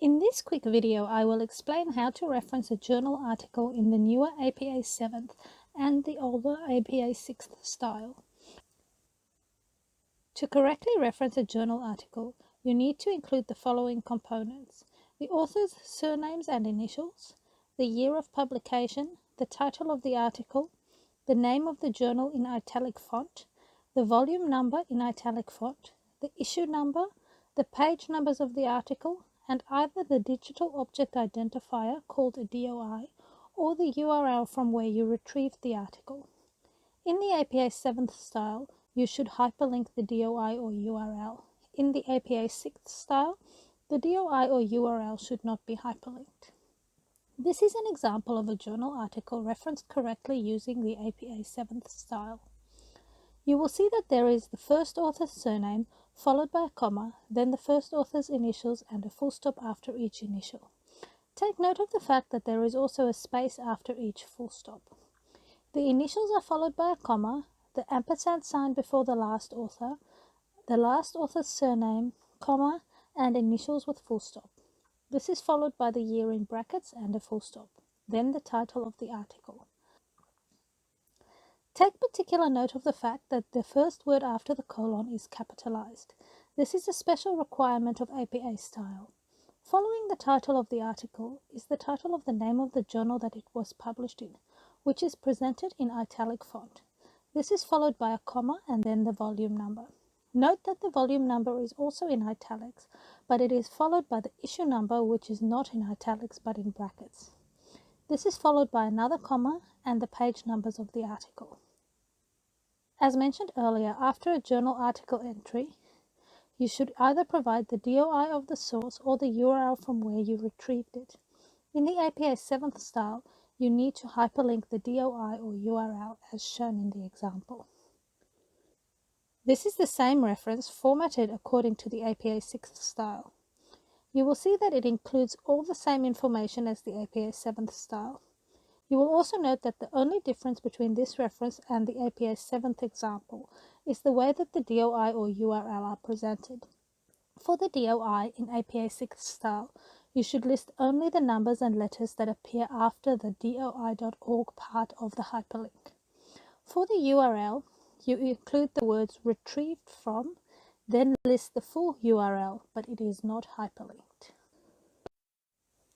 In this quick video, I will explain how to reference a journal article in the newer APA 7th and the older APA 6th style. To correctly reference a journal article, you need to include the following components: the author's surnames and initials, the year of publication, the title of the article, the name of the journal in italic font, the volume number in italic font, the issue number, the page numbers of the article, and either the digital object identifier called a DOI or the URL from where you retrieved the article. In the APA 7th style, you should hyperlink the DOI or URL. In the APA 6th style, the DOI or URL should not be hyperlinked. This is an example of a journal article referenced correctly using the APA 7th style. You will see that there is the first author's surname followed by a comma, then the first author's initials and a full stop after each initial. Take note of the fact that there is also a space after each full stop. The initials are followed by a comma, the ampersand sign before the last author's surname, comma, and initials with full stop. This is followed by the year in brackets and a full stop, then the title of the article. Take particular note of the fact that the first word after the colon is capitalized. This is a special requirement of APA style. Following the title of the article is the title of the name of the journal that it was published in, which is presented in italic font. This is followed by a comma and then the volume number. Note that the volume number is also in italics, but it is followed by the issue number, which is not in italics but in brackets. This is followed by another comma and the page numbers of the article. As mentioned earlier, after a journal article entry, you should either provide the DOI of the source or the URL from where you retrieved it. In the APA 7th style, you need to hyperlink the DOI or URL as shown in the example. This is the same reference formatted according to the APA 6th style. You will see that it includes all the same information as the APA 7th style. You will also note that the only difference between this reference and the APA 7th example is the way that the DOI or URL are presented. For the DOI in APA 6th style, you should list only the numbers and letters that appear after the doi.org part of the hyperlink. For the URL, you include the words retrieved from, then list the full URL, but it is not hyperlinked.